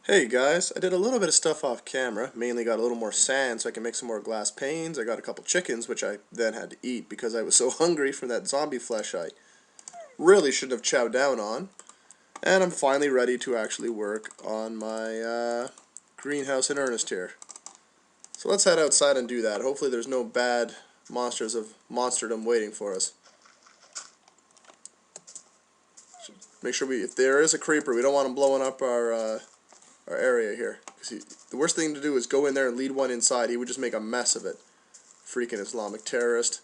Hey guys, I did a little bit of stuff off camera, mainly got a little more sand so I can make some more glass panes. I got a couple chickens which I then had to eat because I was so hungry from that zombie flesh I really shouldn't have chowed down on. And I'm finally ready to actually work on my greenhouse in earnest here. So let's head outside and do that. Hopefully there's no bad monsters of monsterdom waiting for us. Make sure if there is a creeper, we don't want him blowing up our area here. The worst thing to do is go in there and lead one inside. He would just make a mess of it. Freaking Islamic terrorist.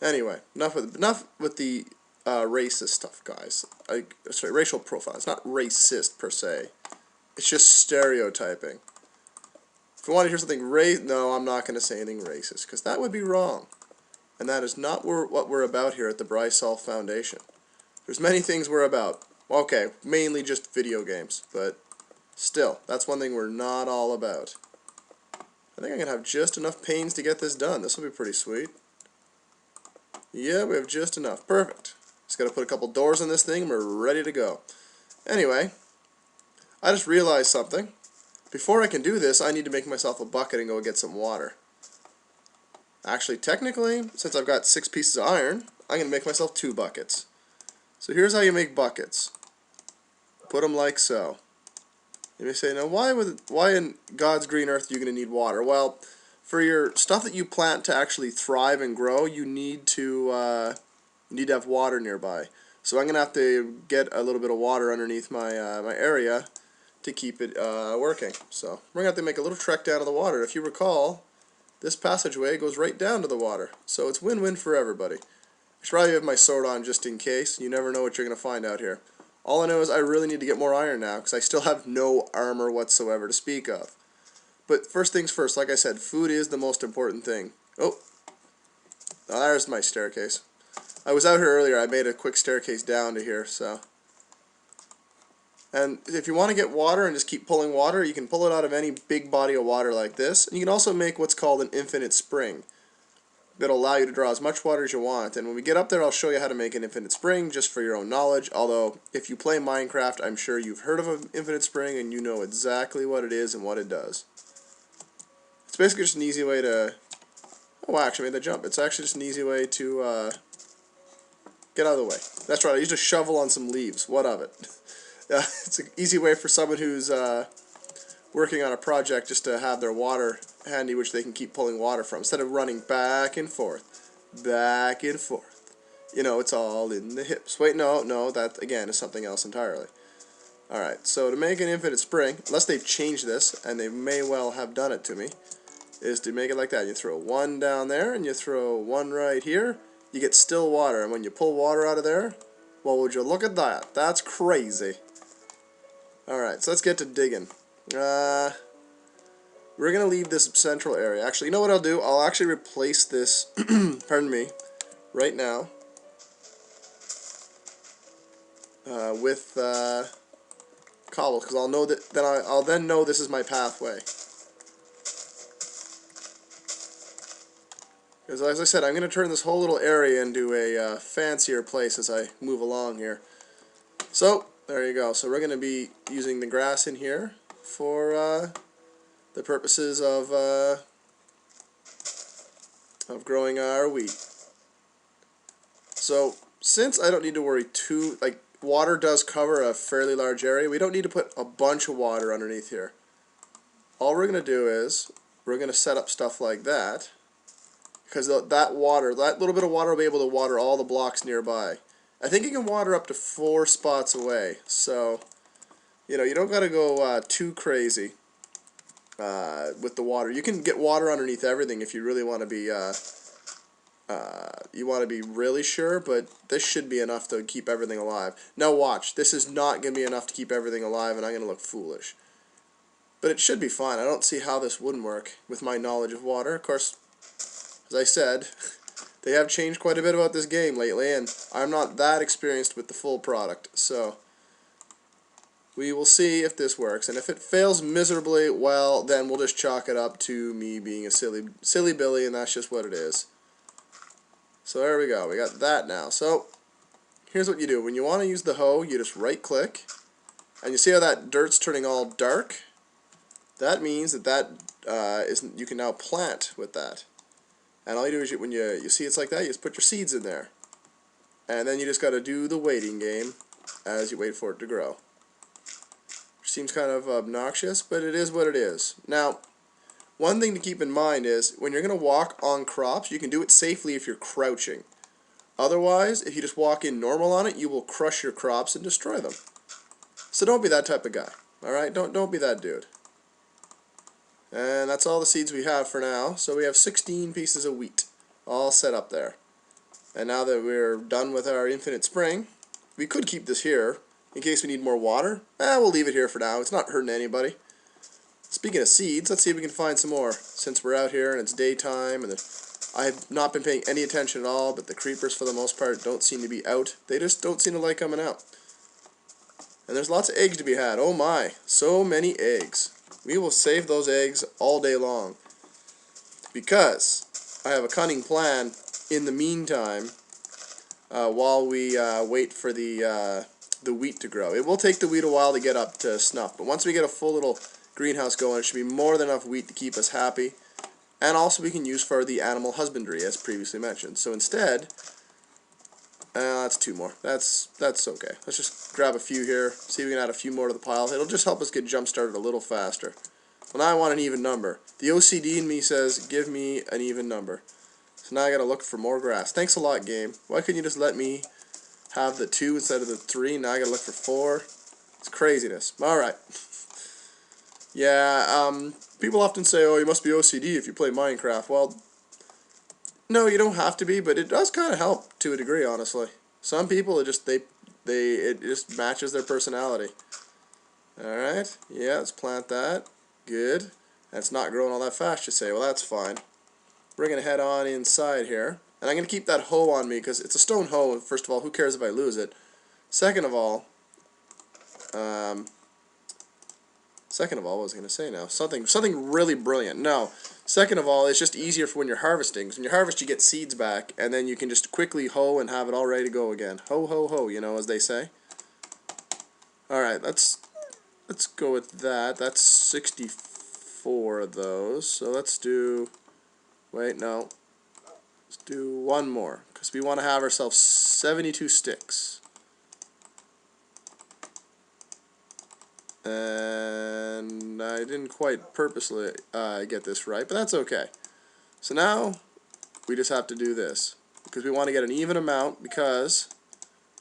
Anyway, enough with the racist stuff, guys. Sorry, racial profile. It's not racist per se. It's just stereotyping. If you want to hear something no, I'm not going to say anything racist because that would be wrong, and that is not what we're about here at the Brysol Foundation. There's many things we're about. Okay, mainly just video games, but still, that's one thing we're not all about. I think I'm going to have just enough panes to get this done. This will be pretty sweet. Yeah, we have just enough. Perfect. Just got to put a couple doors in this thing and we're ready to go. Anyway, I just realized something. Before I can do this, I need to make myself a bucket and go get some water. Actually, technically, since I've got 6 pieces of iron, I'm going to make myself 2 buckets. So here's how you make buckets. Put them like so. You may say, now why in God's green earth are you going to need water? Well, for your stuff that you plant to actually thrive and grow, you need to have water nearby. So I'm going to have to get a little bit of water underneath my my area to keep it working. So we're going to have to make a little trek down to the water. If you recall, this passageway goes right down to the water. So it's win-win for everybody. I should probably have my sword on just in case. You never know what you're going to find out here. All I know is I really need to get more iron now because I still have no armor whatsoever to speak of. But first things first, like I said, food is the most important thing. Oh, there's my staircase. I was out here earlier. I made a quick staircase down to here, so. And if you want to get water and just keep pulling water, you can pull it out of any big body of water like this. And you can also make what's called an infinite spring. That'll allow you to draw as much water as you want. And when we get up there, I'll show you how to make an infinite spring just for your own knowledge. Although, if you play Minecraft, I'm sure you've heard of an infinite spring and you know exactly what it is and what it does. It's basically just an easy way to... Oh, wow, I actually made the jump. It's actually just an easy way to get out of the way. That's right, I used a shovel on some leaves. What of it? It's an easy way for someone who's working on a project just to have their water handy, which they can keep pulling water from, instead of running back and forth. Back and forth. You know, it's all in the hips. Wait, no, that, again, is something else entirely. Alright, so to make an infinite spring, unless they've changed this, and they may well have done it to me, is to make it like that. You throw one down there, and you throw one right here, you get still water, and when you pull water out of there, well, would you look at that? That's crazy. Alright, so let's get to digging. We're going to leave this central area. Actually, you know what I'll do? I'll actually replace this, pardon me, right now, with cobble, because I'll know that. I'll then know this is my pathway. Because as I said, I'm going to turn this whole little area into a fancier place as I move along here. So there you go. So we're going to be using the grass in here for the purposes of growing our wheat. So since I don't need to worry water does cover a fairly large area, we don't need to put a bunch of water underneath here. All we're going to do is we're going to set up stuff like that, because that little bit of water will be able to water all the blocks nearby. I think you can water up to 4 spots away, so you know you don't got to go too crazy with the water. You can get water underneath everything if you really want to be really sure, but this should be enough to keep everything alive. Now watch, this is not going to be enough to keep everything alive, and I'm going to look foolish. But it should be fine. I don't see how this wouldn't work with my knowledge of water. Of course, as I said, they have changed quite a bit about this game lately, and I'm not that experienced with the full product, so we will see if this works. And if it fails miserably, well, then we'll just chalk it up to me being a silly Billy, and that's just what it is. So there we go. We got that now. So here's what you do. When you want to use the hoe, you just right-click, And you see how that dirt's turning all dark? That means that you can now plant with that. And all you do is when you see it's like that, you just put your seeds in there. And then you just got to do the waiting game as you wait for it to grow. Seems kind of obnoxious, but it is what it is. Now, one thing to keep in mind is when you're going to walk on crops, you can do it safely if you're crouching. Otherwise, if you just walk in normal on it, you will crush your crops and destroy them. So don't be that type of guy. Alright? Don't be that dude. And that's all the seeds we have for now. So we have 16 pieces of wheat all set up there. And now that we're done with our infinite spring, we could keep this here in case we need more water. We'll leave it here for now. It's not hurting anybody. Speaking of seeds, let's see if we can find some more. Since we're out here and it's daytime and I have not been paying any attention at all, but the creepers for the most part don't seem to be out. They just don't seem to like coming out. And there's lots of eggs to be had. Oh my, so many eggs. We will save those eggs all day long. Because I have a cunning plan in the meantime while we wait for the wheat to grow. It will take the wheat a while to get up to snuff, but once we get a full little greenhouse going, it should be more than enough wheat to keep us happy. And also we can use for the animal husbandry, as previously mentioned. So instead, that's 2 more. That's okay. Let's just grab a few here, see if we can add a few more to the pile. It'll just help us get jump started a little faster. Well, now I want an even number. The OCD in me says, give me an even number. So now I gotta look for more grass. Thanks a lot, game. Why couldn't you just let me have the 2 instead of the 3? Now I gotta look for 4. It's craziness. Alright. Yeah, people often say, oh, you must be OCD if you play Minecraft. Well, no, you don't have to be, but it does kind of help to a degree, honestly. Some people, it just matches their personality. Alright, yeah, let's plant that. Good. That's not growing all that fast, you say. Well, that's fine. We're going to head on inside here. And I'm going to keep that hoe on me, because it's a stone hoe. First of all, who cares if I lose it? Second of all, what was I going to say now? Something really brilliant. No. Second of all, it's just easier for when you're harvesting. So when you harvest, you get seeds back, and then you can just quickly hoe and have it all ready to go again. Ho, ho, ho, you know, as they say. Alright, let's go with that. That's 64 of those. So let's do... Wait, no. Let's do one more, because we want to have ourselves 72 sticks. And I didn't quite purposely get this right, but that's okay. So now we just have to do this, because we want to get an even amount, because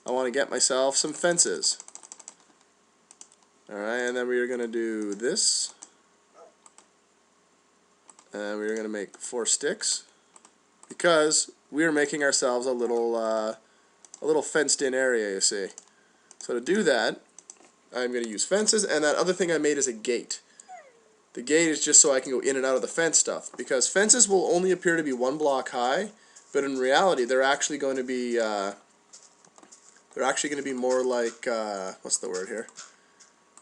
I want to get myself some fences. Alright, and then we are going to do this. And we're going to make 4 sticks, because we are making ourselves a little fenced-in area, you see. So to do that, I'm going to use fences, and that other thing I made is a gate. The gate is just so I can go in and out of the fence stuff, because fences will only appear to be 1 block high, but in reality they're actually going to be more like what's the word here?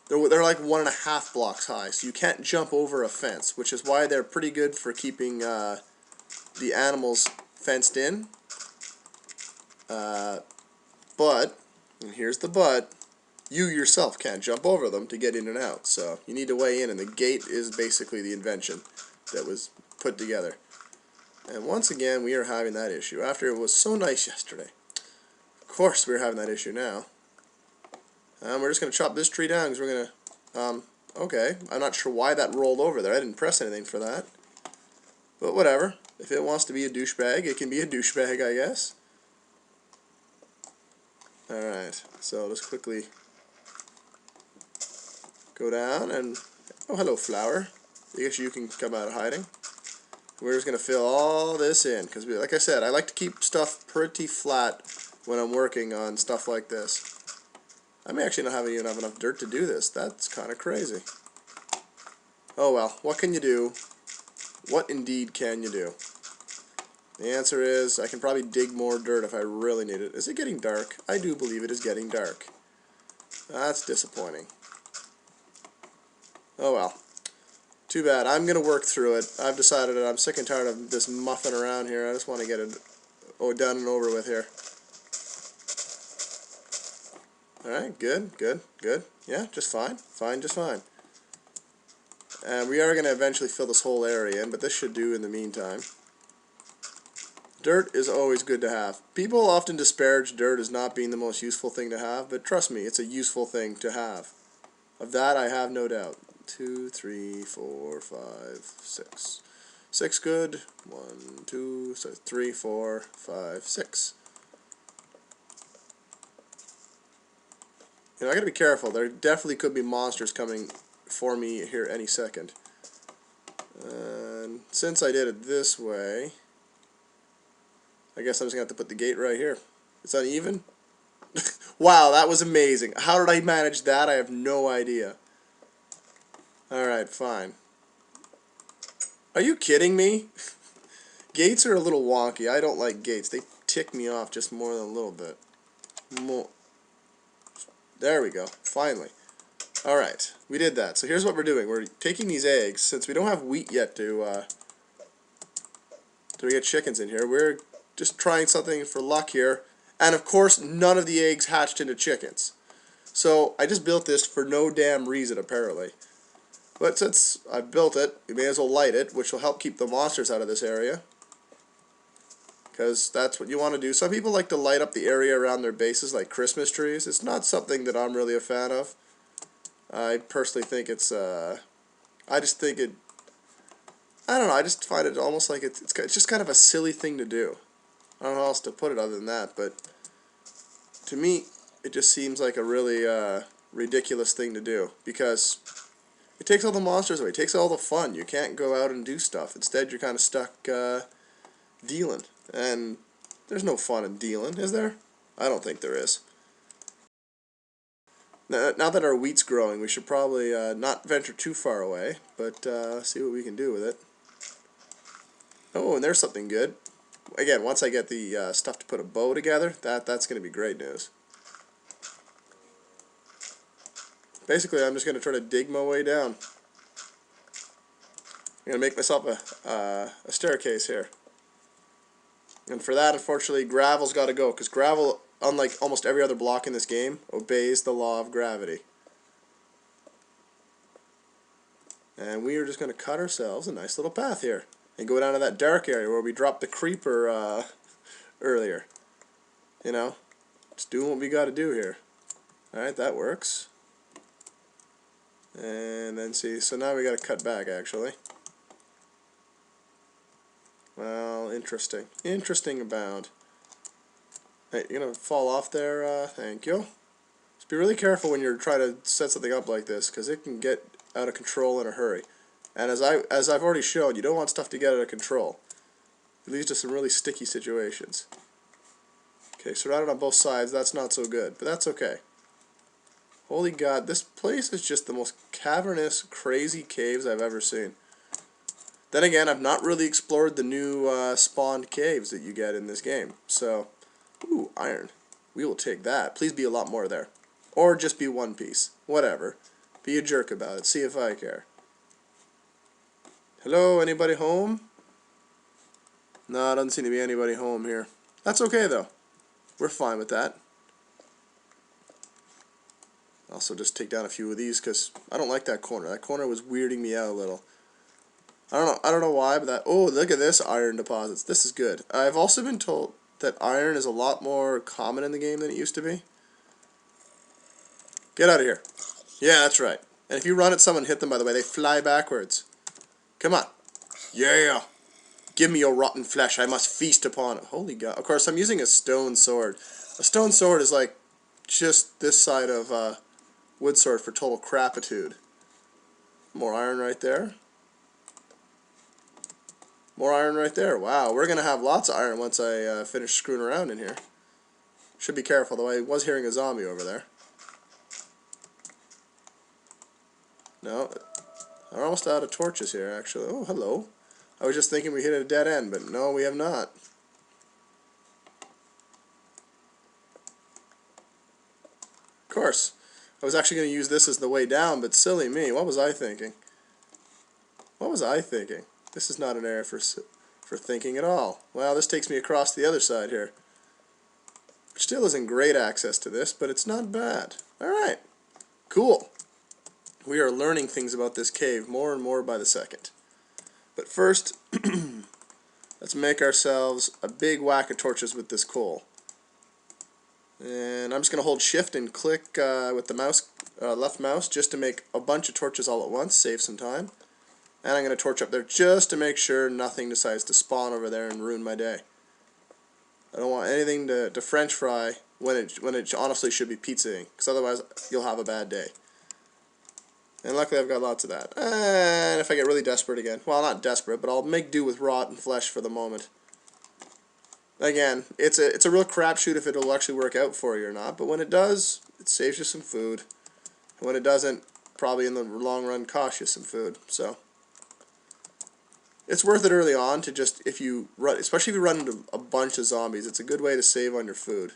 They're like 1.5 blocks high, so you can't jump over a fence, which is why they're pretty good for keeping the animals fenced in. But, and here's the but, you yourself can't jump over them to get in and out, so you need to weigh in, and the gate is basically the invention that was put together. And once again, we are having that issue, after it was so nice yesterday. Of course we're having that issue now. We're just going to chop this tree down, because we're going to, okay, I'm not sure why that rolled over there. I didn't press anything for that. But whatever. If it wants to be a douchebag, it can be a douchebag, I guess. Alright, so let's quickly go down and... Oh, hello, flower. I guess you can come out of hiding. We're just going to fill all this in, because like I said, I like to keep stuff pretty flat when I'm working on stuff like this. I may actually not even have enough dirt to do this. That's kind of crazy. Oh well, what can you do? What indeed can you do? The answer is, I can probably dig more dirt if I really need it. Is it getting dark? I do believe it is getting dark. That's disappointing. Oh well. Too bad. I'm going to work through it. I've decided that I'm sick and tired of this muffing around here. I just want to get it done and over with here. Alright, good, good, good. Yeah, just fine. Fine, just fine. And we are going to eventually fill this whole area in, but this should do in the meantime. Dirt is always good to have. People often disparage dirt as not being the most useful thing to have, but trust me, it's a useful thing to have. Of that, I have no doubt. 2, 3, 4, 5, 6. 6 good. 1, 2, 3, 4, 5, 6. You know, I gotta be careful. There definitely could be monsters coming for me here any second. And since I did it this way, I guess I'm just gonna have to put the gate right here. It's uneven. Wow, that was amazing. How did I manage that? I have no idea. Alright, fine. Are you kidding me? Gates are a little wonky. I don't like gates. They tick me off just more than a little bit. More. There we go. Finally. Alright, we did that. So here's what we're doing. We're taking these eggs. Since we don't have wheat yet to get chickens in here, we're just trying something for luck here. And of course, none of the eggs hatched into chickens. So I just built this for no damn reason, apparently. But since I built it, we may as well light it, which will help keep the monsters out of this area. Because that's what you want to do. Some people like to light up the area around their bases like Christmas trees. It's not something that I'm really a fan of. I personally think it's, I just think it, I don't know, I just find it almost like it's just kind of a silly thing to do. I don't know how else to put it other than that, but to me, it just seems like a really ridiculous thing to do. Because it takes all the monsters away. It takes all the fun. You can't go out and do stuff. Instead, you're kind of stuck dealing. And there's no fun in dealing, is there? I don't think there is. Now that our wheat's growing, we should probably not venture too far away, but see what we can do with it. Oh, and there's something good. Again, once I get the stuff to put a bow together, that's going to be great news. Basically, I'm just going to try to dig my way down. I'm going to make myself a staircase here. And for that, unfortunately, gravel's got to go, because gravel, unlike almost every other block in this game, obeys the law of gravity. And we are just going to cut ourselves a nice little path here. And go down to that dark area where we dropped the creeper earlier. You know, just doing what we got to do here. Alright, that works. And then see, so now we got to cut back actually. Well, interesting. Interesting abound. Hey, you're going to fall off there, thank you. Just be really careful when you're trying to set something up like this, because it can get out of control in a hurry. And as I've already shown, you don't want stuff to get out of control. It leads to some really sticky situations. Okay, surrounded on both sides, that's not so good, but that's okay. Holy God, this place is just the most cavernous, crazy caves I've ever seen. Then again, I've not really explored the new spawned caves that you get in this game. So, ooh, iron. We will take that. Please be a lot more there. Or just be one piece. Whatever. Be a jerk about it. See if I care. Hello, anybody home? No, doesn't seem to be anybody home here. That's okay, though. We're fine with that. Also, just take down a few of these, because I don't like that corner. That corner was weirding me out a little. I don't know why, but that... Oh, look at this iron deposits. This is good. I've also been told that iron is a lot more common in the game than it used to be. Get out of here. Yeah, that's right. And if you run at someone and hit them, by the way, they fly backwards. Come on. Yeah. Give me your rotten flesh. I must feast upon it. Holy God. Of course, I'm using a stone sword. A stone sword is like just this side of wood sword for total crapitude. More iron right there. More iron right there. Wow, we're going to have lots of iron once I finish screwing around in here. Should be careful, though. I was hearing a zombie over there. No, we're almost out of torches here, actually. Oh, hello. I was just thinking we hit a dead end, but no, we have not. Of course. I was actually going to use this as the way down, but silly me. What was I thinking? What was I thinking? This is not an area for thinking at all. Well, this takes me across the other side here. Still isn't great access to this, but it's not bad. Alright, cool. We are learning things about this cave more and more by the second. But first, let's make ourselves a big whack of torches with this coal. And I'm just going to hold shift and click with the mouse, left mouse, just to make a bunch of torches all at once, save some time. And I'm going to torch up there just to make sure nothing decides to spawn over there and ruin my day. I don't want anything to French fry when it honestly should be pizzaing, because otherwise you'll have a bad day. And luckily I've got lots of that. And if I get really desperate again, well, not desperate, but I'll make do with rotten flesh for the moment. Again, it's a real crapshoot if it'll actually work out for you or not, but when it does, it saves you some food. And when it doesn't, probably in the long run costs you some food. So it's worth it early on to just, if you run, especially if you run into a bunch of zombies, it's a good way to save on your food.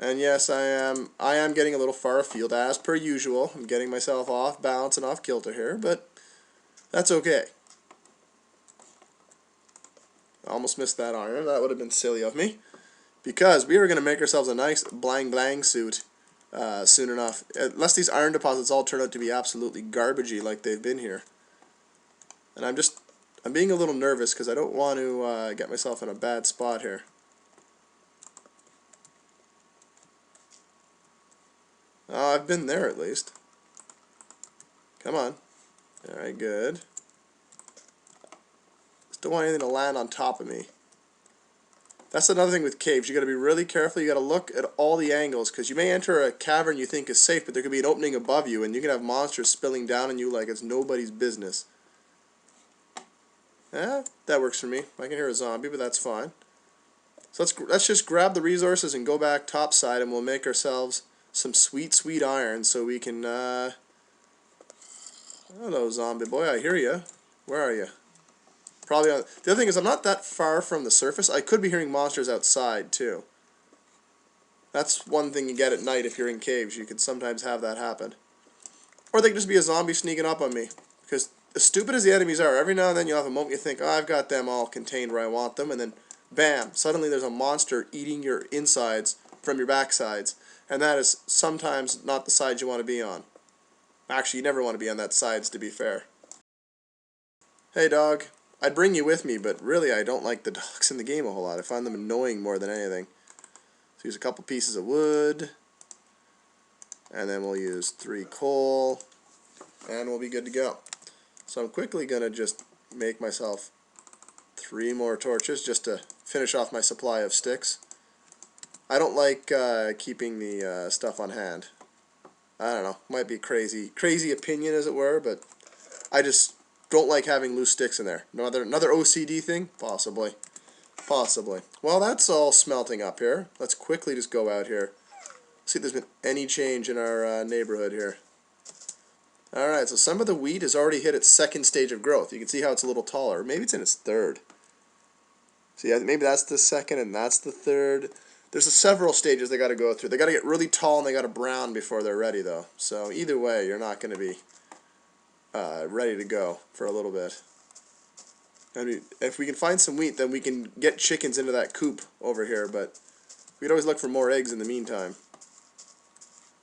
And yes, I am getting a little far afield as per usual. I'm getting myself off balance and off kilter here, but that's okay. I almost missed that iron. That would have been silly of me, because we were going to make ourselves a nice blang blang suit soon enough. Unless these iron deposits all turn out to be absolutely garbagey like they've been here. And I'm being a little nervous because I don't want to get myself in a bad spot here. Oh, I've been there at least. Come on. Alright, good. Just don't want anything to land on top of me. That's another thing with caves. You got to be really careful. You got to look at all the angles, because you may enter a cavern you think is safe, but there could be an opening above you, and you can have monsters spilling down on you like it's nobody's business. Yeah, that works for me. I can hear a zombie, but that's fine. So let's just grab the resources and go back topside, and we'll make ourselves some sweet iron so we can, hello zombie boy, I hear you. Where are you? Probably on, the other thing is I'm not that far from the surface. I could be hearing monsters outside too. That's one thing you get at night if you're in caves. You could sometimes have that happen. Or they could just be a zombie sneaking up on me. Because as stupid as the enemies are, every now and then you'll have a moment you think, oh, I've got them all contained where I want them, and then bam, suddenly there's a monster eating your insides from your backsides. And that is sometimes not the side you want to be on. Actually, you never want to be on that sides, to be fair. Hey, dog. I'd bring you with me, but really I don't like the dogs in the game a whole lot. I find them annoying more than anything. So use a couple pieces of wood. And then we'll use 3 coal. And we'll be good to go. So I'm quickly going to just make myself 3 more torches just to finish off my supply of sticks. I don't like keeping the stuff on hand. I don't know, might be crazy opinion as it were, but I just don't like having loose sticks in there. Another OCD thing? Possibly. Well, that's all smelting up here. Let's quickly just go out here. See if there's been any change in our neighborhood here. Alright, so some of the wheat has already hit its 2nd stage of growth. You can see how it's a little taller. Maybe it's in its 3rd. See, maybe that's the 2nd and that's the 3rd. There's several stages they got to go through. They got to get really tall and they got to brown before they're ready, though. So either way, you're not going to be ready to go for a little bit. I mean, if we can find some wheat, then we can get chickens into that coop over here. But we'd always look for more eggs in the meantime.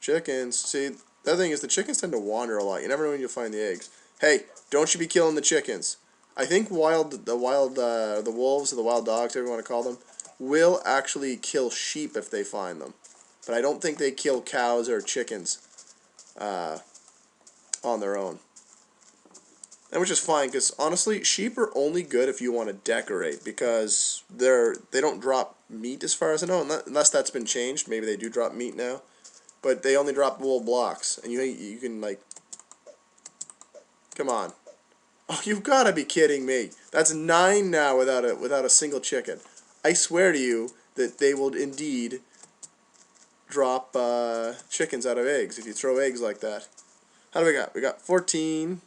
Chickens. See, the other thing is the chickens tend to wander a lot. You never know when you'll find the eggs. Hey, don't you be killing the chickens. I think the wolves or the wild dogs, whatever you want to call them, will actually kill sheep if they find them. But I don't think they kill cows or chickens on their own. And which is fine, because honestly, sheep are only good if you want to decorate, because they don't drop meat as far as I know, unless that's been changed. Maybe they do drop meat now. But they only drop wool blocks, and you can, like, come on. Oh, you've got to be kidding me. That's 9 now without a single chicken. I swear to you that they will indeed drop chickens out of eggs if you throw eggs like that. How do we got? We got 14.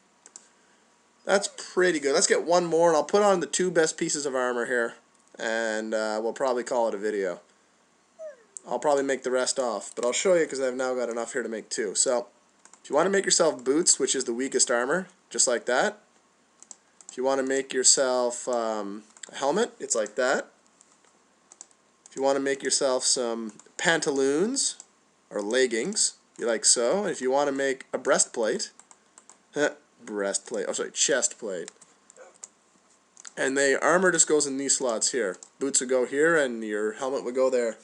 That's pretty good. Let's get 1 more, and I'll put on the 2 best pieces of armor here, and we'll probably call it a video. I'll probably make the rest off, but I'll show you because I've now got enough here to make 2. So, if you want to make yourself boots, which is the weakest armor, just like that. If you want to make yourself a helmet, it's like that. If you want to make yourself some pantaloons or leggings, you like so. And if you want to make a breastplate, chest plate. And the armor just goes in these slots here. Boots would go here, and your helmet would go there.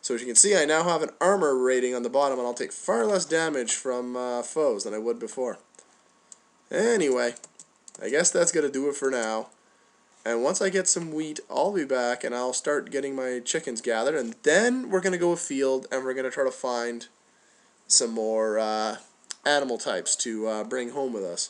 So as you can see, I now have an armor rating on the bottom, and I'll take far less damage from foes than I would before. Anyway, I guess that's going to do it for now. And once I get some wheat, I'll be back, and I'll start getting my chickens gathered. And then we're going to go afield, and we're going to try to find some more animal types to bring home with us.